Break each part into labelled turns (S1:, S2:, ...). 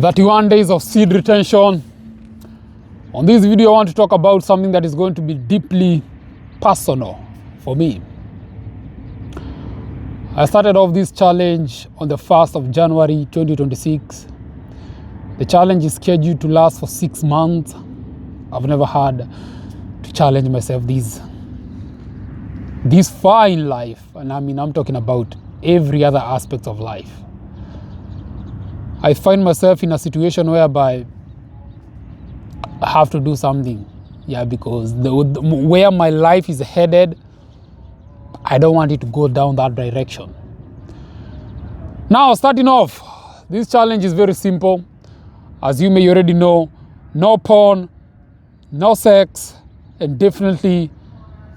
S1: 31 days of seed retention. On this video, I want to talk about something that is going to be deeply personal for me. I started off this challenge on the 1st of January 2026. The challenge is scheduled to last for 6 months. I've never had to challenge myself this far in life. And I'm talking about every other aspect of life. I find myself in a situation whereby I have to do something. Because where my life is headed, I don't want it to go down that direction. Now, starting off, this challenge is very simple. As you may already know, no porn, no sex, and definitely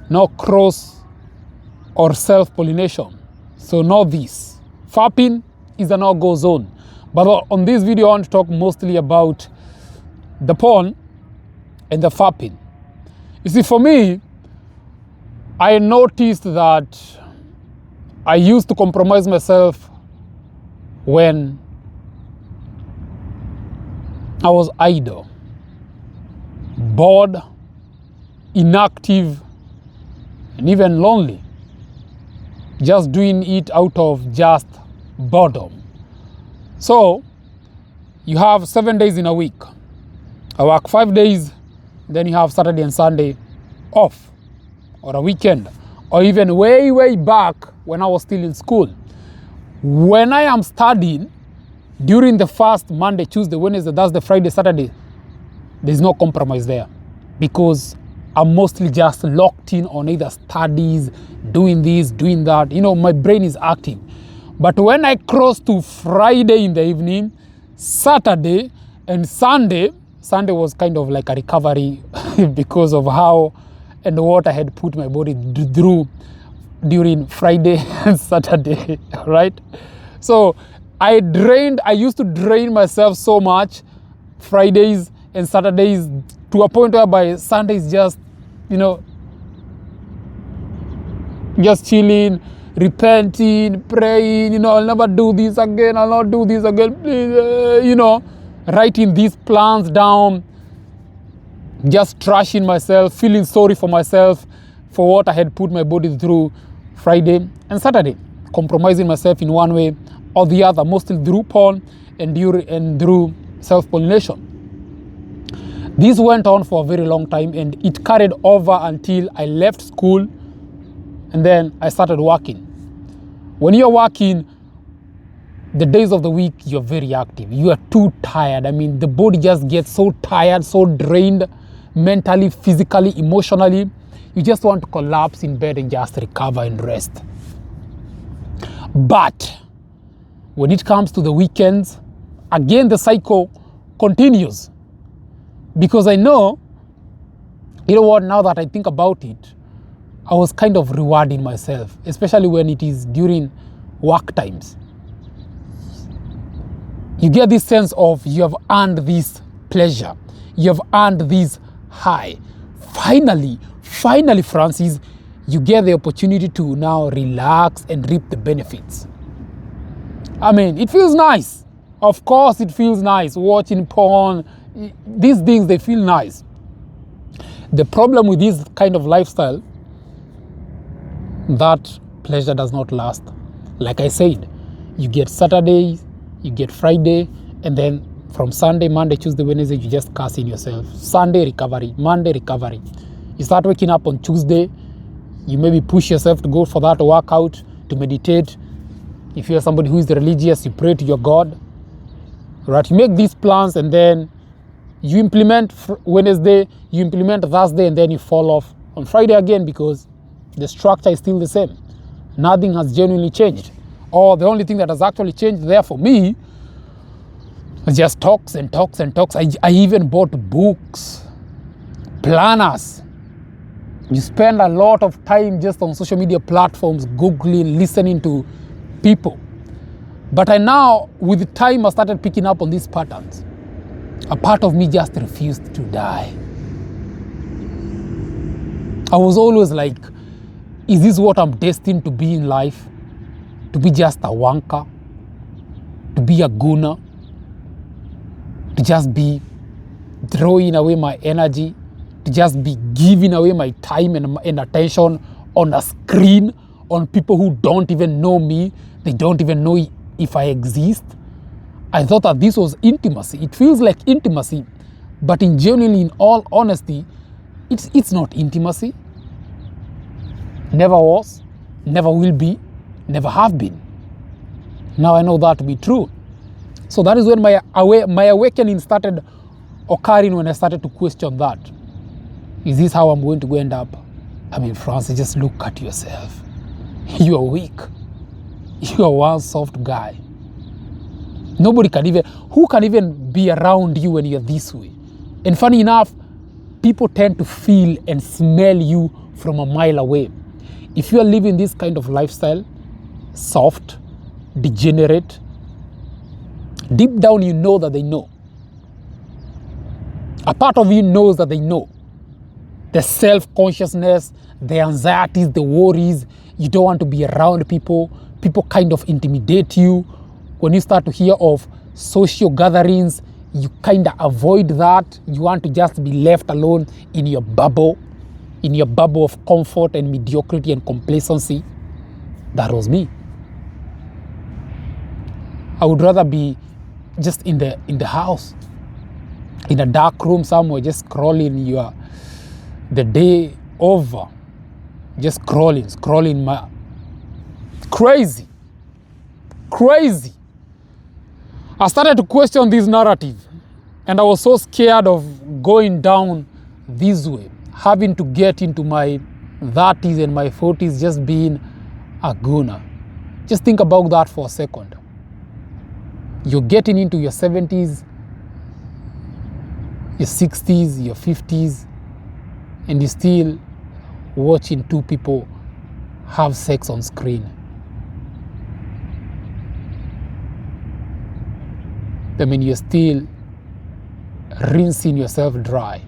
S1: no cross or self-pollination. So know this. Fapping is a no-go zone. But on this video, I want to talk mostly about the porn and the fapping. You see, for me, I noticed that I used to compromise myself when I was idle, bored, inactive, and even lonely. Just doing it out of just boredom. So, you have 7 days in a week. I work 5 days, then you have Saturday and Sunday off, or a weekend, or even way back when I was still in school. When I am studying, during the first Monday, Tuesday, Wednesday, Thursday, Friday, Saturday, there's no compromise there, because I'm mostly just locked in on either studies, doing this, doing that. My brain is active. But when I cross to Friday in the evening, Saturday and Sunday was kind of like a recovery because of how and what I had put my body through during Friday and Saturday, right? So I used to drain myself so much Fridays and Saturdays to a point whereby Sundays just chilling, repenting, praying, I'll never do this again, I'll not do this again, please, writing these plans down, just trashing myself, feeling sorry for myself for what I had put my body through Friday and Saturday, compromising myself in one way or the other, mostly through porn and through self-pollination. This went on for a very long time, and it carried over until I left school, and then I started working. When you're working, the days of the week, you're very active. You are too tired. The body just gets so tired, so drained, mentally, physically, emotionally. You just want to collapse in bed and just recover and rest. But when it comes to the weekends, again, the cycle continues. Because I know, now that I think about it, I was kind of rewarding myself, especially when it is during work times. You get this sense of you have earned this pleasure. You have earned this high. Finally, Francis, you get the opportunity to now relax and reap the benefits. It feels nice. Of course, it feels nice. Watching porn, these things, they feel nice. The problem with this kind of lifestyle, that pleasure does not last. Like I said, you get Saturday, you get Friday, and then from Sunday, Monday, Tuesday, Wednesday, you just cast in yourself. Sunday recovery, Monday recovery. You start waking up on Tuesday, you maybe push yourself to go for that workout, to meditate. If you're somebody who is religious, you pray to your God. Right? You make these plans, and then you implement Wednesday, you implement Thursday, and then you fall off on Friday again, because the structure is still the same. Nothing has genuinely changed. Or the only thing that has actually changed there for me is just talks and talks and talks. I even bought books, planners. You spend a lot of time just on social media platforms, Googling, listening to people. But I now, with time, I started picking up on these patterns. A part of me just refused to die. I was always like, is this what I'm destined to be in life? To be just a wanker? To be a gooner? to just be throwing away my energy, to just be giving away my time and attention on a screen, on people who don't even know me, they don't even know if I exist. I thought that this was intimacy. It feels like intimacy, but in all honesty, it's not intimacy. Never was, never will be, never have been. Now I know that to be true. So that is when my awakening started occurring, when I started to question that. Is this how I'm going to end up? I mean, Francis, just look at yourself. You are weak. You are one soft guy. Who can even be around you when you're this way? And funny enough, people tend to feel and smell you from a mile away. If you are living this kind of lifestyle, soft, degenerate, deep down you know that they know. A part of you knows that they know. The self-consciousness, the anxieties, the worries, you don't want to be around people. People kind of intimidate you. When you start to hear of social gatherings, you kind of avoid that. You want to just be left alone in your bubble of comfort and mediocrity and complacency. That was me. I would rather be just in the house, in a dark room somewhere, just scrolling the day over, just scrolling my crazy. I started to question this narrative, and I was so scared of going down this way, having to get into my 30s and my 40s just being a gooner. Just think about that for a second. You're getting into your 70s, your 60s, your 50s, and you're still watching two people have sex on screen. I mean, you're still rinsing yourself dry.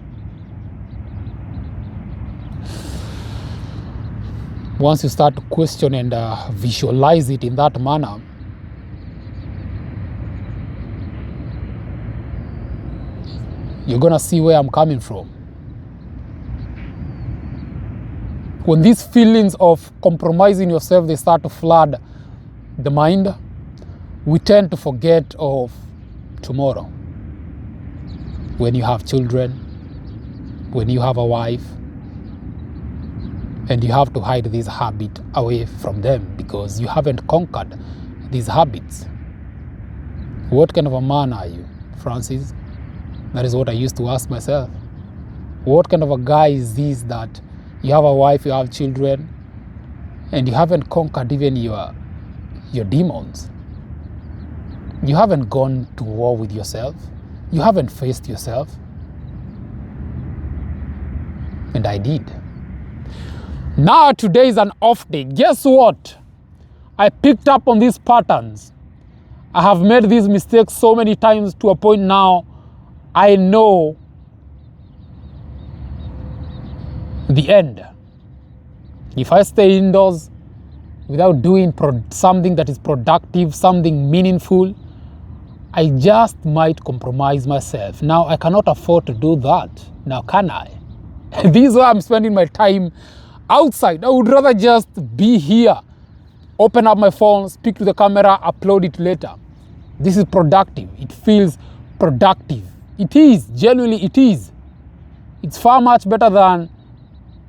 S1: Once you start to question and visualize it in that manner, you're gonna see where I'm coming from. When these feelings of compromising yourself, they start to flood the mind, we tend to forget of tomorrow. When you have children, when you have a wife, and you have to hide this habit away from them because you haven't conquered these habits. What kind of a man are you, Francis? That is what I used to ask myself. What kind of a guy is this that you have a wife, you have children, and you haven't conquered even your demons? You haven't gone to war with yourself. You haven't faced yourself. And I did. Now today is an off day. Guess what? I picked up on these patterns. I have made these mistakes so many times to a point now I know the end. If I stay indoors without doing something that is productive, something meaningful, I just might compromise myself. Now I cannot afford to do that. Now can I? This is why I'm spending my time outside. I would rather just be here, open up my phone, speak to the camera, upload it later. This is productive. It feels productive. It is, genuinely it is. It's far much better than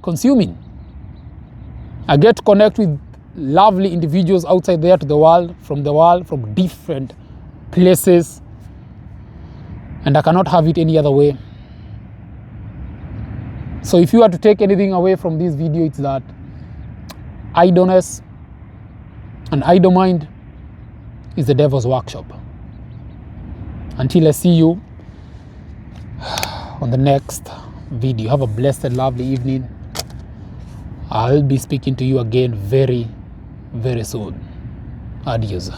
S1: consuming. I get to connect with lovely individuals outside there from different places, and I cannot have it any other way. So if you are to take anything away from this video, it's that idleness and idle mind is the devil's workshop. Until I see you on the next video, have a blessed, lovely evening. I'll be speaking to you again very, very soon. Adios.